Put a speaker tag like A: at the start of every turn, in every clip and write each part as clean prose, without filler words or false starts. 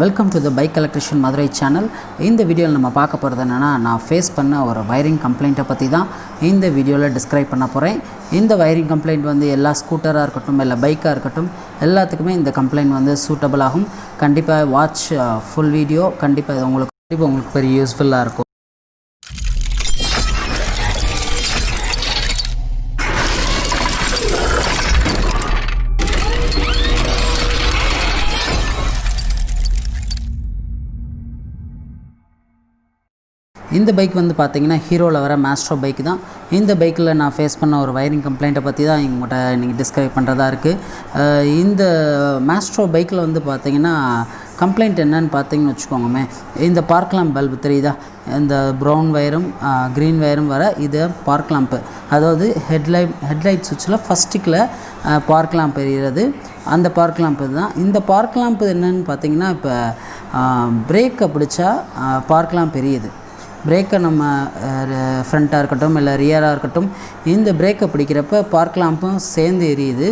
A: Welcome to the Bike Electrician Madurai channel. In the video நம்ம பார்க்க போறது என்னன்னா நான் ஃபேஸ் பண்ண ஒரு வயரிங் கம்ப்ளைண்ட்டை பத்தி தான் இந்த வீடியோல டிஸ்கிரைப் பண்ண போறேன். இந்த வயரிங் கம்ப்ளைண்ட் வந்து எல்லா ஸ்கூட்டரா இருக்கட்டும் இல்ல பைக்கா இருக்கட்டும் எல்லாத்துக்குமே இந்த கம்ப்ளைண்ட் வந்து சூட்டபிள் ஆகும். கண்டிப்பா வாட்ச் ஃபுல் வீடியோ. கண்டிப்பா இது உங்களுக்கு பெரிய யூஸ்ஃபுல்லா இருக்கும். இந்த பைக் வந்து பார்த்தீங்கன்னா ஹீரோவில் வர மாஸ்ட்ரோ பைக் தான். இந்த பைக்கில் நான் ஃபேஸ் பண்ண ஒரு வயரிங் கம்ப்ளைண்ட்டை பற்றி தான் எங்கள்கிட்ட நீங்கள் டிஸ்கிரைப் பண்ணுறதா இருக்குது. இந்த மாஸ்ட்ரோ பைக்கில் வந்து பார்த்தீங்கன்னா கம்ப்ளைண்ட் என்னன்னு பார்த்தீங்கன்னு வச்சுக்கோங்கமே, இந்த பார்க் லேம்ப் பல்பு தெரியுதா, இந்த ப்ரௌன் வயரும் க்ரீன் வயரும் வர இது பார்க் லேம்ப்பு. அதாவது ஹெட்லைட் சுவிட்சில் ஃபஸ்ட்டுக்கில் பார்க் லேம்ப் எரிகிறது. அந்த பார்க் லேம்ப்பு தான். இந்த பார்க் லேம்ப்பு என்னன்னு பார்த்தீங்கன்னா, இப்போ பிரேக்கை பிடிச்சா பார்க் லேம்ப் எரியுது. பிரேக்கை நம்ம ஃப்ரண்ட்டாக இருக்கட்டும் இல்லை ரியராக இருக்கட்டும், இந்த பிரேக்கை பிடிக்கிறப்ப பார்க் லேம்பும் சேர்ந்து எரியுது.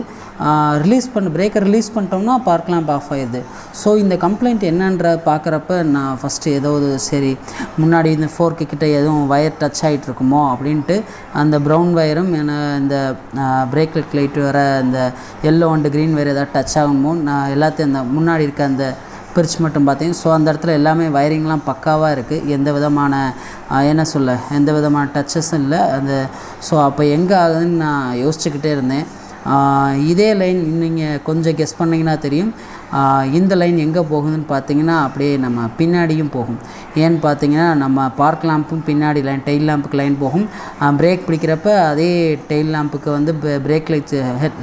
A: பிரேக்கை ரிலீஸ் பண்ணிட்டோம்னா பார்க் லேம்ப் ஆஃப் ஆயிடுது. ஸோ இந்த கம்ப்ளைண்ட் என்னன்ற பார்க்குறப்ப நான் ஃபஸ்ட்டு முன்னாடி இந்த ஃபோர்க்கு கிட்ட எதுவும் வயர் டச் ஆகிட்டு இருக்குமோ அப்படின்ட்டு அந்த ப்ரௌன் வயரும் இந்த பிரேக் லைட் வர இந்த எல்லோ அண்டு க்ரீன் வயர் ஏதாவது டச் ஆகுமோ நான் எல்லாத்தையும் அந்த முன்னாடி இருக்க அந்த பிரிச்சு மட்டும் பார்த்தீங்க. ஸோ அந்த இடத்துல எல்லாமே வயரிங்லாம் பக்காவாக இருக்குது. எந்த விதமான டச்சஸும் இல்லை. ஸோ அப்போ எங்கே ஆகுதுன்னு நான் யோசிச்சுக்கிட்டே இருந்தேன். இதே லைன் நீங்கள் கொஞ்சம் கெஸ் பண்ணிங்கன்னா தெரியும். இந்த லைன் எங்கே போகுதுன்னு பார்த்தீங்கன்னா அப்படியே நம்ம பின்னாடியும் போகும். ஏன்னு பார்த்தீங்கன்னா நம்ம பார்க் லேம்பும் பின்னாடி டெயில் லேம்புக்கு லைன் போகும். பிரேக் பிடிக்கிறப்ப அதே டெயில் லேம்புக்கு வந்து பிரேக்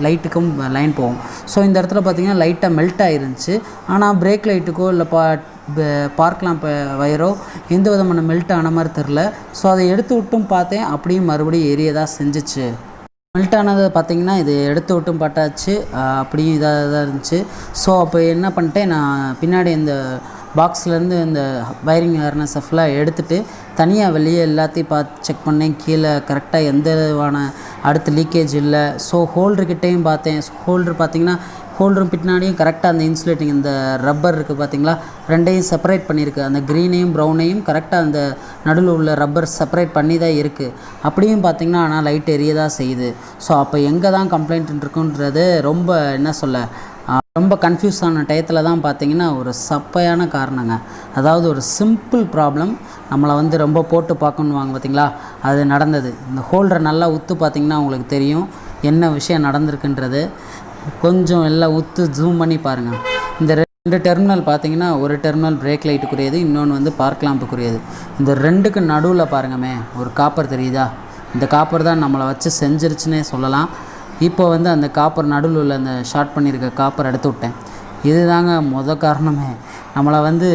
A: லைட்டுக்கும் லைன் போகும். ஸோ இந்த இடத்துல பார்த்தீங்கன்னா லைட்டாக மெல்ட் ஆகிருந்துச்சு. ஆனால் பிரேக் லைட்டுக்கோ இல்லை பார்க் லேம்ப் வயரோ எந்த விதமான மெல்ட் ஆன மாதிரி தெரில. ஸோ அதை எடுத்து விட்டும் பார்த்தேன், அப்படியும் மறுபடியும் எரியதாக செஞ்சிச்சு. மெல்ட் ஆனதை பார்த்திங்கன்னா இது எடுத்து விட்டும் பட்டாச்சு, அப்படியும் இதாக இருந்துச்சு. ஸோ அப்போ என்ன பண்ணிட்டேன், நான் பின்னாடி இந்த பாக்ஸ்லேருந்து இந்த வயரிங் ஹார்னஸை ஃபுல்லாக எடுத்துகிட்டு தனியாக வெளியே எல்லாத்தையும் செக் பண்ணேன். கீழே கரெக்டாக எந்த விதமான அடுத்து லீக்கேஜ் இல்லை. ஸோ ஹோல்டர்கிட்டையும் பார்த்தேன். ஹோல்டர் பார்த்திங்கன்னா ஹோல்டரும் பின்னாடியும் கரெக்டாக அந்த இன்சுலேட்டிங் இந்த ரப்பர் இருக்குது பார்த்திங்களா, ரெண்டையும் செப்பரேட் பண்ணியிருக்கு. அந்த க்ரீனையும் ப்ரௌனையும் கரெக்டாக அந்த நடுவில் உள்ள ரப்பர் செப்பரேட் பண்ணி தான் இருக்குது. அப்படியும் பார்த்திங்கன்னா ஆனால் லைட் எரியதான் செய்யுது. ஸோ அப்போ எங்கே தான் கம்ப்ளைண்ட் இருக்குன்றது ரொம்ப கன்ஃபியூஸ் ஆன டயத்தில் தான் பார்த்திங்கன்னா ஒரு சப்பையான காரணங்க. அதாவது ஒரு சிம்பிள் ப்ராப்ளம் நம்மளை வந்து ரொம்ப போட்டு பார்க்கணுவாங்க பார்த்திங்களா, அது நடந்தது. இந்த ஹோல்டரை நல்லா உத்து பார்த்திங்கன்னா உங்களுக்கு தெரியும் என்ன விஷயம் நடந்திருக்குன்றது. கொஞ்சம் எல்லாம் உத்து ஜூம் பண்ணி பாருங்கள். இந்த ரெண்டு டெர்மினல் பார்த்தீங்கன்னா, ஒரு டெர்மினல் பிரேக் லைட்டுக்குரியது, இன்னொன்று வந்து பார்க் லேம்புக்குரியது. இந்த ரெண்டுக்கு நடுவில் பாருங்கமே ஒரு காப்பர் தெரியுதா, இந்த காப்பர் தான் நம்மளை வச்சு செஞ்சிருச்சுன்னே சொல்லலாம். இப்போ வந்து அந்த காப்பர் நடுவில் உள்ள அந்த ஷார்ட் பண்ணியிருக்க காப்பர் எடுத்து விட்டேன். இது தாங்க காரணமே. நம்மளை வந்து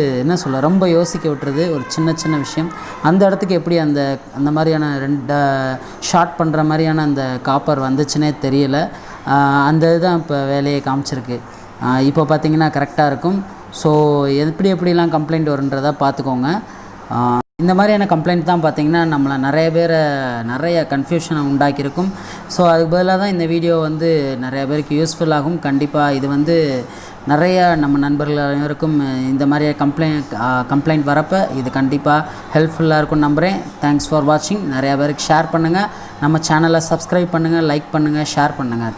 A: ரொம்ப யோசிக்க விட்டுறது ஒரு சின்ன விஷயம். அந்த இடத்துக்கு எப்படி அந்த மாதிரியான ஷார்ட் பண்ணுற மாதிரியான அந்த காப்பர் வந்துச்சுன்னே தெரியல. அந்த இதுதான் இப்போ வேலையை காமிச்சிருக்கு. இப்போ பார்த்திங்கன்னா கரெக்டாக இருக்கும். ஸோ எப்படிலாம் கம்ப்ளைண்ட் வருன்றதை பார்த்துக்கோங்க. இந்த மாதிரியான கம்ப்ளைண்ட் தான் பார்த்திங்கன்னா நம்மளை நிறைய கன்ஃபியூஷனை உண்டாக்கியிருக்கும். ஸோ அதுக்கு பதிலாக தான் இந்த வீடியோ வந்து நிறைய பேருக்கு யூஸ்ஃபுல்லாகும். கண்டிப்பாக இது வந்து நிறைய நம்ம நண்பர்கள் அனைவருக்கும் இந்த மாதிரி கம்ப்ளைண்ட் வரப்போ இது கண்டிப்பாக ஹெல்ப்ஃபுல்லாக இருக்கும்னு நம்புகிறேன். தேங்க்ஸ் ஃபார் வாட்சிங். நிறையா பேருக்கு ஷேர் பண்ணுங்கள். நம்ம சேனலை சப்ஸ்கிரைப் பண்ணுங்கள், லைக் பண்ணுங்கள், ஷேர் பண்ணுங்கள்.